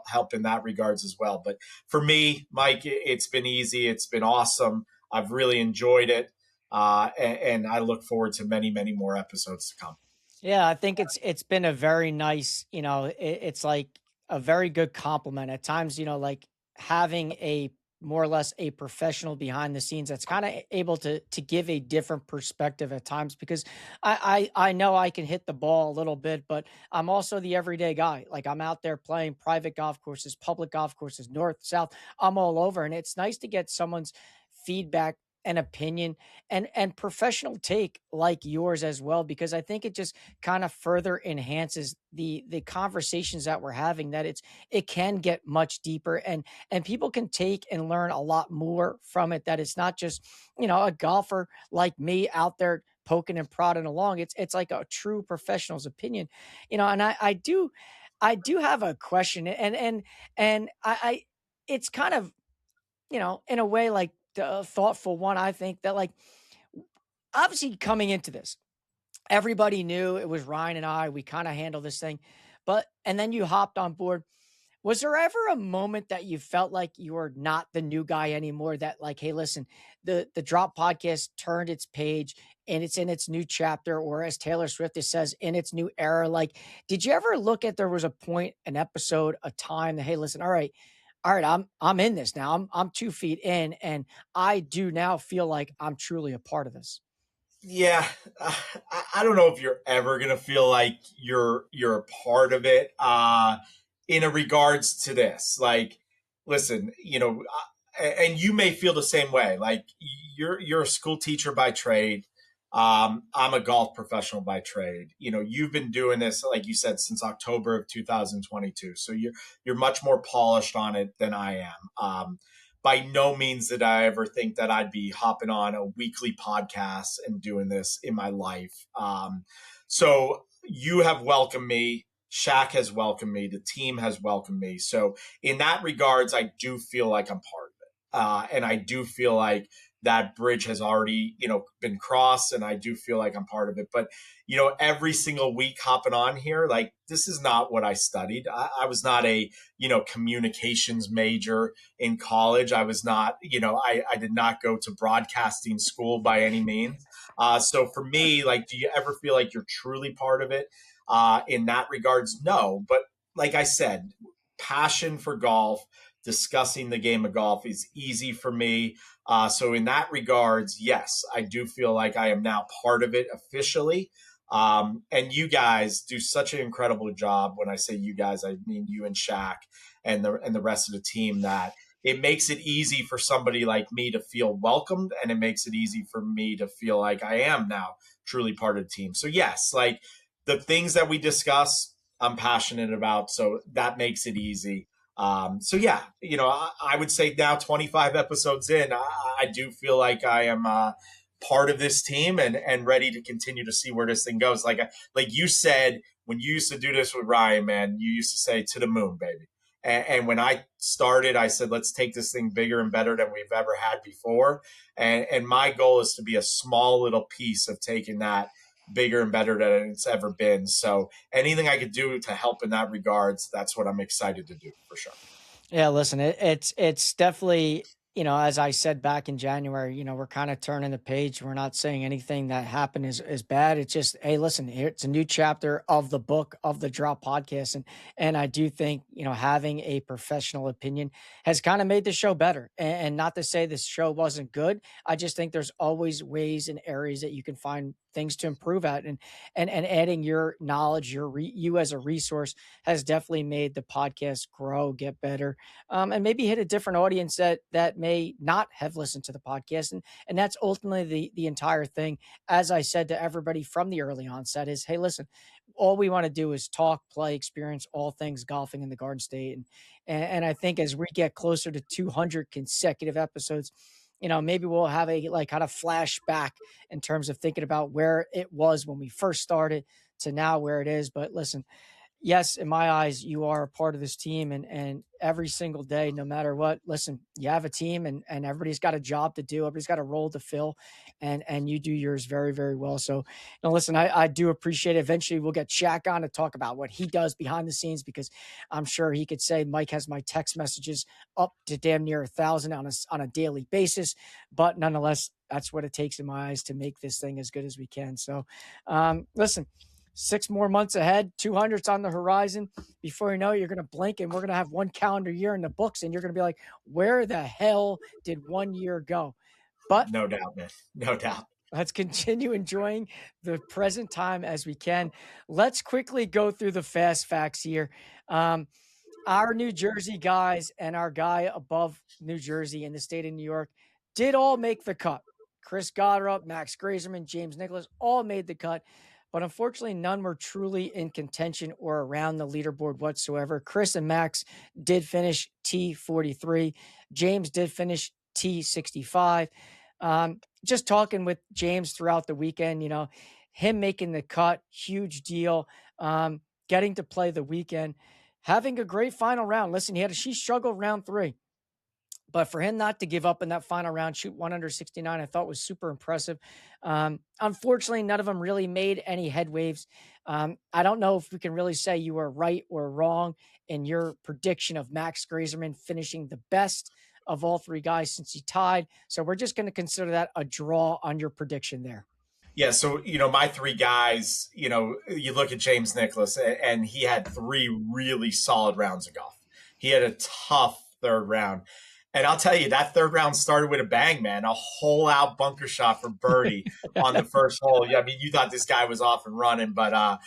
help in that regards as well. But for me, Mike, it's been easy. It's been awesome. I've really enjoyed it. And I look forward to many, many more episodes to come. Yeah, I think it's been a very nice, it's like a very good compliment at times, like having a more or less a professional behind the scenes that's kind of able to give a different perspective at times, because I know I can hit the ball a little bit, but I'm also the everyday guy. Like I'm out there playing private golf courses, public golf courses, north, south, I'm all over. And it's nice to get someone's feedback and opinion and professional take like yours as well, because I think it just kind of further enhances the conversations that we're having, that it can get much deeper and people can take and learn a lot more from it, that it's not just, a golfer like me out there poking and prodding along. It's like a true professional's opinion, and I do have a question, and I it's kind of, in a way, like a thoughtful one. I think that, like, obviously coming into this, everybody knew it was Ryan and we kind of handle this thing, and then you hopped on board. Was there ever a moment that you felt like you were not the new guy anymore, that like, hey, listen, the Drop podcast turned its page and it's in its new chapter, or as Taylor Swift says, in its new era? Like, did you ever look at, there was a point, an episode, a time that, hey, listen, all right, I'm in this now. I'm 2 feet in, and I do now feel like I'm truly a part of this. Yeah, I don't know if you're ever gonna feel like you're a part of it. In a regards to this, like, listen, and you may feel the same way. Like you're a school teacher by trade. I'm a golf professional by trade. You've been doing this, like you said, since October of 2022. So you're much more polished on it than I am. By no means did I ever think that I'd be hopping on a weekly podcast and doing this in my life. So you have welcomed me. Shaq has welcomed me. The team has welcomed me. So in that regards, I do feel like I'm part of it. And I do feel like that bridge has already, been crossed, and I do feel like I'm part of it. But, every single week hopping on here, like, this is not what I studied. I was not a, communications major in college. I was not, I did not go to broadcasting school by any means. So for me, like, do you ever feel like you're truly part of it? In that regards, no. But like I said, passion for golf, discussing the game of golf is easy for me. So in that regards, yes, I do feel like I am now part of it officially. And you guys do such an incredible job. When I say you guys, I mean you and Shaq and the rest of the team, that it makes it easy for somebody like me to feel welcomed, and it makes it easy for me to feel like I am now truly part of the team. So yes, like the things that we discuss, I'm passionate about. So that makes it easy. So yeah, I would say now 25 episodes in, I do feel like I am part of this team and ready to continue to see where this thing goes. Like you said, when you used to do this with Ryan, man, you used to say to the moon, baby. And when I started, I said, let's take this thing bigger and better than we've ever had before. And my goal is to be a small little piece of taking that bigger and better than it's ever been. So anything I could do to help in that regards, that's what I'm excited to do for sure. Yeah, listen, it's definitely, as I said back in January, we're kind of turning the page. We're not saying anything that happened is bad. It's just, hey, listen, here it's a new chapter of the book of the Drop podcast. And I do think, having a professional opinion has kind of made the show better. And not to say this show wasn't good. I just think there's always ways and areas that you can find things to improve at. And adding your knowledge, you as a resource has definitely made the podcast grow, get better, and maybe hit a different audience that may not have listened to the podcast. And that's ultimately the entire thing. As I said to everybody from the early onset is, hey, listen, all we want to do is talk, play, experience all things golfing in the Garden State. And I think as we get closer to 200 consecutive episodes, maybe we'll have a like kind of flashback in terms of thinking about where it was when we first started to now where it is. But listen, yes, in my eyes, you are a part of this team, and every single day, no matter what, listen, you have a team, and everybody's got a job to do. Everybody's got a role to fill, and you do yours very, very well. So, listen, I do appreciate it. Eventually we'll get Shaq on to talk about what he does behind the scenes, because I'm sure he could say Mike has my text messages up to damn near 1,000 on a daily basis. But nonetheless, that's what it takes in my eyes to make this thing as good as we can. So, listen, 6 more months ahead, 200's on the horizon. Before you know it, you're going to blink and we're going to have 1 calendar year in the books, and you're going to be like, where the hell did 1 year go? But No doubt, man. No doubt. let's continue enjoying the present time as we can. Let's quickly go through the fast facts here. Our New Jersey guys and our guy above New Jersey in the state of New York did all make the cut. Chris Goddard, Max Grazerman, James Nicklaus all made the cut. But unfortunately, none were truly in contention or around the leaderboard whatsoever. Chris and Max did finish T43. James did finish T65. Just talking with James throughout the weekend, him making the cut, huge deal. Getting to play the weekend, having a great final round. Listen, she struggled round 3. But for him not to give up in that final round, shoot 169, I thought was super impressive. Unfortunately, none of them really made any head waves. I don't know if we can really say you were right or wrong in your prediction of Max Grazerman finishing the best of all 3 guys since he tied. So we're just going to consider that a draw on your prediction there. Yeah, so my 3 guys, you look at James Nicklaus, and he had 3 really solid rounds of golf. He had a tough 3rd round. And I'll tell you, that 3rd round started with a bang, man. A hole out bunker shot for birdie on the first hole. Yeah, I mean, you thought this guy was off and running, but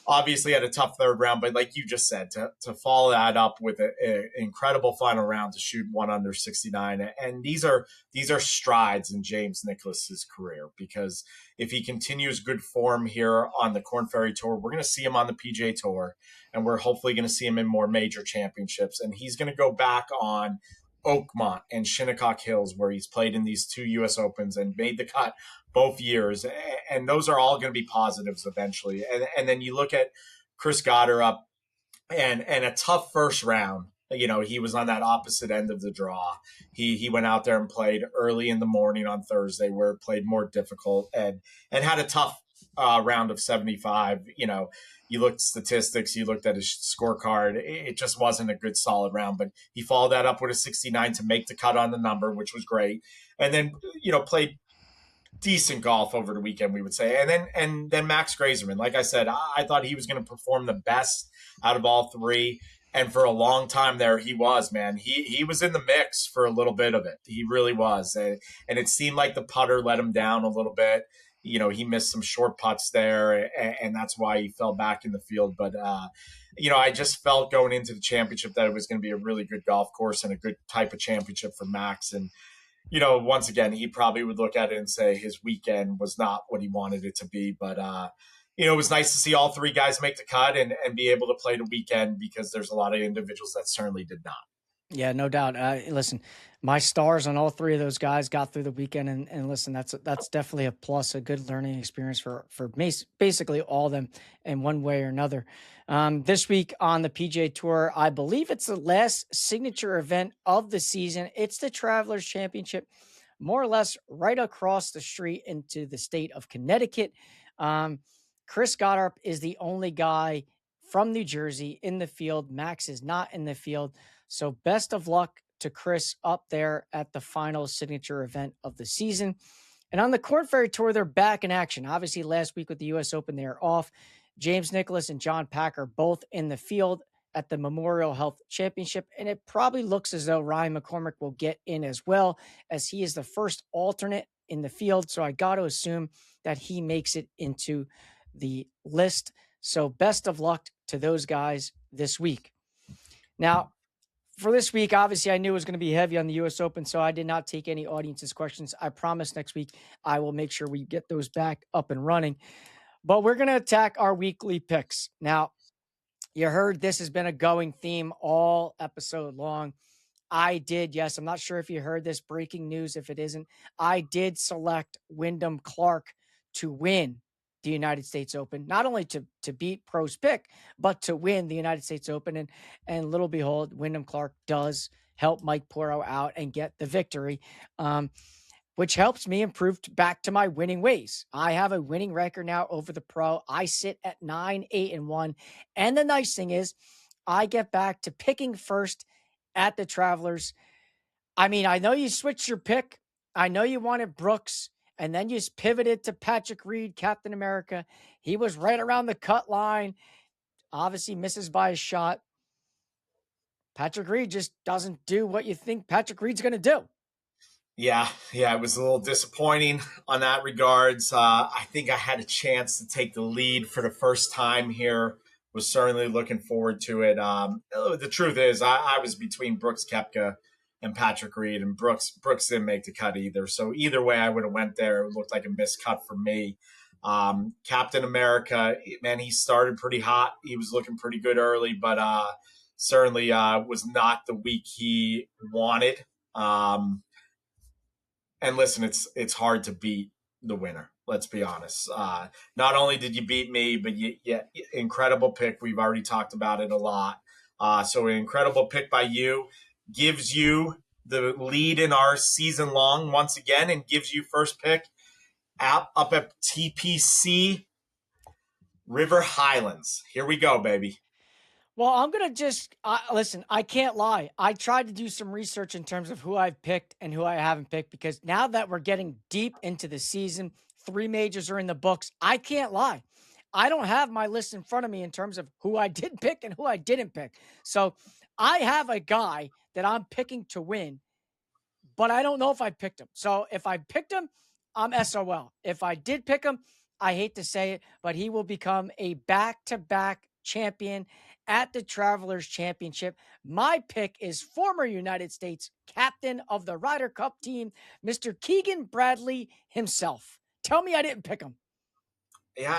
obviously had a tough 3rd round. But like you just said, to follow that up with an incredible final round to shoot 1 under 69, and these are strides in James Nicklaus's career, because if he continues good form here on the Korn Ferry Tour, we're going to see him on the PGA Tour, and we're hopefully going to see him in more major championships, and he's going to go back on Oakmont and Shinnecock Hills, where he's played in these 2 U.S. Opens and made the cut both years. And those are all going to be positives eventually. And then you look at Chris Goddard up and a tough first round. He was on that opposite end of the draw. He went out there and played early in the morning on Thursday, where it played more difficult, and had a tough round of 75. You looked at statistics, you looked at his scorecard. It just wasn't a good solid round, but he followed that up with a 69 to make the cut on the number, which was great. And then, played decent golf over the weekend, we would say. And then Max Grazerman, like I said, I thought he was going to perform the best out of all 3. And for a long time there, he was, man. He was in the mix for a little bit of it. He really was. And it seemed like the putter let him down a little bit. He missed some short putts there, and that's why he fell back in the field. But, I just felt going into the championship that it was going to be a really good golf course and a good type of championship for Max. And, once again, he probably would look at it and say his weekend was not what he wanted it to be. But, it was nice to see all 3 guys make the cut and be able to play the weekend, because there's a lot of individuals that certainly did not. Yeah, no doubt. Listen, my stars on all 3 of those guys got through the weekend, and listen, that's definitely a plus, a good learning experience for basically all of them in one way or another. This week on the PGA Tour, I believe it's the last signature event of the season. It's the Travelers Championship, more or less right across the street into the state of Connecticut. Chris Goddard is the only guy from New Jersey in the field. Max is not in the field. So best of luck to Chris up there at the final signature event of the season. And on the Korn Ferry Tour, they're back in action. Obviously, last week with the U.S. Open, they are off. James Nicklaus and John Packer both in the field at the Memorial Health Championship. And it probably looks as though Ryan McCormick will get in as well, as he is the first alternate in the field. So I got to assume that he makes it into the list. So best of luck to those guys this week. Now, for this week, obviously, I knew it was going to be heavy on the U.S. Open, so I did not take any audience's questions. I promise next week I will make sure we get those back up and running. But we're going to attack our weekly picks. Now, you heard this has been a going theme all episode long. I did, yes. I'm not sure if you heard this breaking news. If it isn't, I did select Wyndham Clark to win the United States Open, not only to beat Pro's pick, but to win the United States Open. And little behold, Wyndham Clark does help Mike Poro out and get the victory, which helps me improve back to my winning ways. I have a winning record now over the Pro. I sit at 9-8-1. And the nice thing is I get back to picking first at the Travelers. I mean, I know you switched your pick. I know you wanted Brooks, and then you just pivoted to Patrick Reed, Captain America. He was right around the cut line. Obviously misses by a shot. Patrick Reed just doesn't do what you think Patrick Reed's going to do. Yeah, it was a little disappointing on that regards. I think I had a chance to take the lead for the first time here. Was certainly looking forward to it. The truth is, I was between Brooks Koepka and Patrick Reed, and Brooks didn't make the cut either. So either way I would have went there. It looked like a missed cut for me. Captain America, man, he started pretty hot. He was looking pretty good early, but certainly was not the week he wanted. And listen, it's hard to beat the winner. Let's be honest. Not only did you beat me, but incredible pick. We've already talked about it a lot. So an incredible pick by you gives you the lead in our season long once again, and gives you first pick up at TPC River Highlands. Here we go, baby. Well, I'm going to just listen, I can't lie. I tried to do some research in terms of who I've picked and who I haven't picked, because now that we're getting deep into the season, 3 majors are in the books. I can't lie. I don't have my list in front of me in terms of who I did pick and who I didn't pick. So I have a guy that I'm picking to win, but I don't know if I picked him. So if I picked him, I'm SOL. If I did pick him, I hate to say it, but he will become a back-to-back champion at the Travelers Championship. My pick is former United States captain of the Ryder Cup team, Mr. Keegan Bradley himself. Tell me I didn't pick him. Yeah,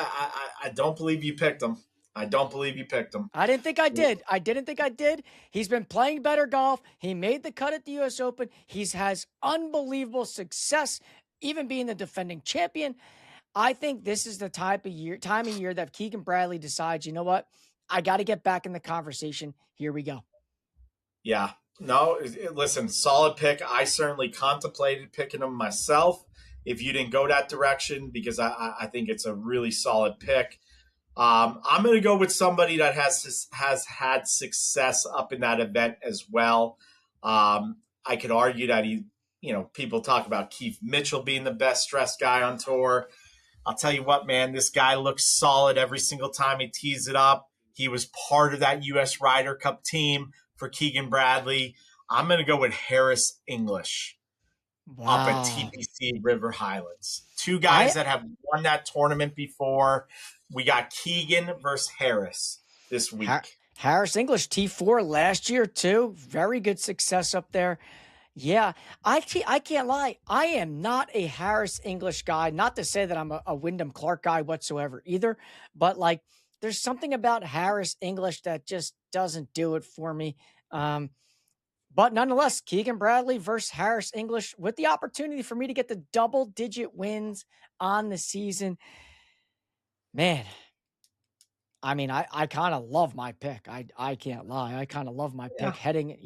I don't believe you picked him. I don't believe you picked him. I didn't think I did. I didn't think I did. He's been playing better golf. He made the cut at the U.S. Open. He has unbelievable success, even being the defending champion. I think this is the time of year that Keegan Bradley decides, you know what? I got to get back in the conversation. Here we go. Yeah. No, listen, solid pick. I certainly contemplated picking him myself if you didn't go that direction, because I think it's a really solid pick. I'm going to go with somebody that has had success up in that event as well. I could argue that people talk about Keith Mitchell being the best stressed guy on tour. I'll tell you what, man, this guy looks solid every single time he tees it up. He was part of that U.S. Ryder Cup team for Keegan Bradley. I'm going to go with Harris English. Wow. Up at TPC River Highlands. 2 guys that have won that tournament before. We got Keegan versus Harris this week. Harris English, T4 last year too. Very good success up there. Yeah, I can't lie. I am not a Harris English guy. Not to say that I'm a Wyndham Clark guy whatsoever either, but there's something about Harris English that just doesn't do it for me. But nonetheless, Keegan Bradley versus Harris English with the opportunity for me to get the double-digit wins on the season. Man, I mean, I kind of love my pick. I can't lie. I kind of love my pick heading,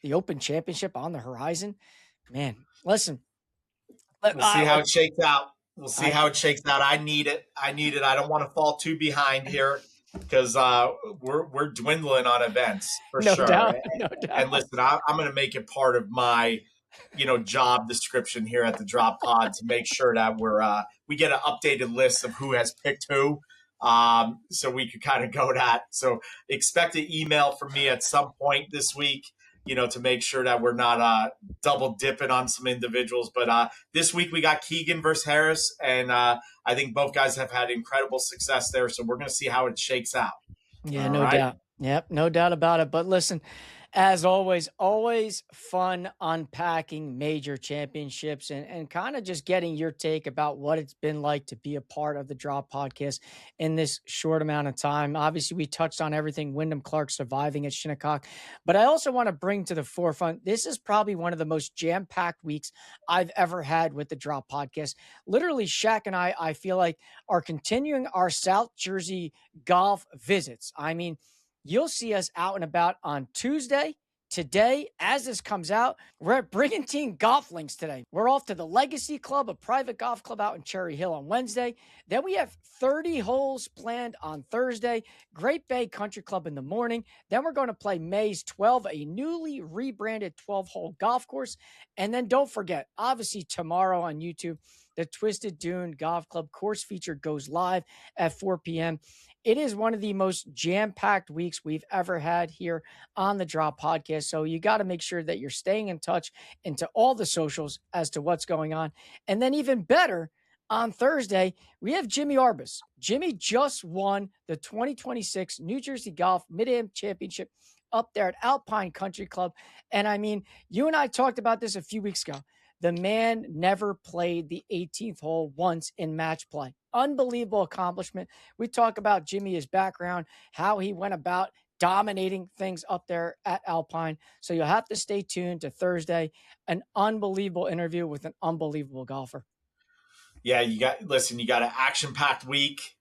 the Open Championship on the horizon. Man, listen. We'll see how it shakes out. We'll see how it shakes out. I need it. I don't want to fall too behind here. because we're dwindling on events for No sure. doubt. No doubt. And listen, I'm going to make it part of my job description here at the Drop Pod to make sure that we get an updated list of who has picked who, so we could kind of go that. So expect an email from me at some point this week, to make sure that we're not double dipping on some individuals. But this week we got Keegan versus Harris, and I think both guys have had incredible success there. So we're going to see how it shakes out. Yeah, All no right? doubt. Yep, no doubt about it. But listen, as always fun unpacking major championships and kind of just getting your take about what it's been like to be a part of the Drop Podcast in this short amount of time. Obviously, we touched on everything Wyndham Clark surviving at Shinnecock, but I also want to bring to the forefront, this is probably one of the most jam-packed weeks I've ever had with the Drop Podcast. Literally, Shaq and I feel like, are continuing our South Jersey golf visits. I mean, you'll see us out and about on Tuesday. Today, as this comes out, we're at Brigantine Golf Links today. We're off to the Legacy Club, a private golf club out in Cherry Hill on Wednesday. Then we have 30 holes planned on Thursday, Great Bay Country Club in the morning. Then we're going to play Maze 12, a newly rebranded 12-hole golf course. And then don't forget, obviously tomorrow on YouTube, the Twisted Dune Golf Club course feature goes live at 4 p.m. It is one of the most jam-packed weeks we've ever had here on the Drop Podcast. So you got to make sure that you're staying in touch into all the socials as to what's going on. And then even better, on Thursday, we have Jimmy Arbus. Jimmy just won the 2026 New Jersey Golf Mid-Am Championship up there at Alpine Country Club. And I mean, you and I talked about this a few weeks ago. The man never played the 18th hole once in match play. Unbelievable accomplishment. We talk about Jimmy, his background, how he went about dominating things up there at Alpine. So you'll have to stay tuned to Thursday. An unbelievable interview with an unbelievable golfer. Yeah, you got an action-packed week.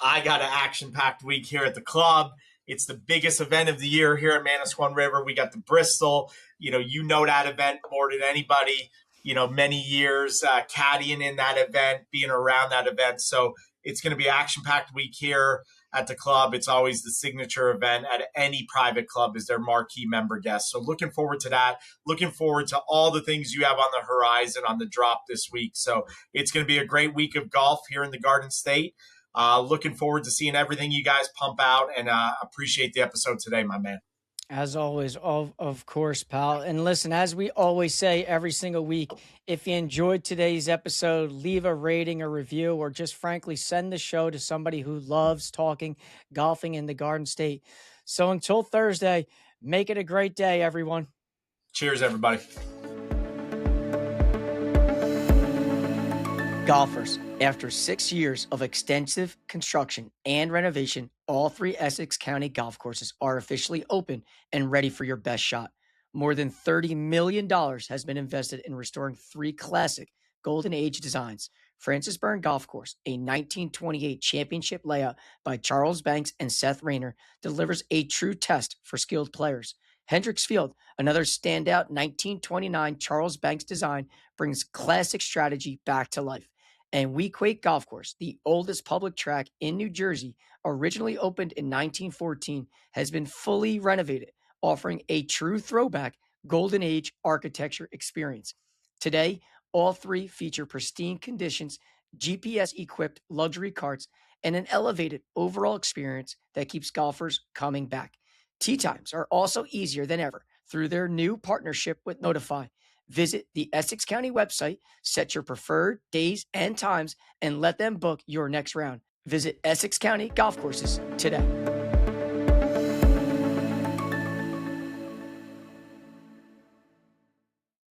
I got an action-packed week here at the club. It's the biggest event of the year here at Manasquan River. We got the Bristol. You know that event more than anybody. Many years caddying in that event, being around that event. So it's going to be an action-packed week here at the club. It's always the signature event at any private club is their marquee member guest. So looking forward to that. Looking forward to all the things you have on the horizon on the Drop this week. So it's going to be a great week of golf here in the Garden State. Looking forward to seeing everything you guys pump out, and appreciate the episode today, my man. As always, of course, pal. And listen, as we always say every single week, if you enjoyed today's episode, leave a rating or review, or just frankly send the show to somebody who loves talking golfing in the Garden State. So until Thursday, make it a great day, everyone. Cheers, everybody. Golfers, after 6 years of extensive construction and renovation, all 3 Essex County golf courses are officially open and ready for your best shot. More than $30 million has been invested in restoring 3 classic Golden Age designs. Francis Byrne Golf Course, a 1928 championship layout by Charles Banks and Seth Rayner, delivers a true test for skilled players. Hendricks Field, another standout 1929 Charles Banks design, brings classic strategy back to life. And Weequahic Golf Course, the oldest public track in New Jersey, originally opened in 1914, has been fully renovated, offering a true throwback Golden Age architecture experience. Today, all 3 feature pristine conditions, GPS-equipped luxury carts, and an elevated overall experience that keeps golfers coming back. Tee times are also easier than ever through their new partnership with Notify. Visit the Essex County website, set your preferred days and times, and let them book your next round. Visit Essex County Golf Courses today.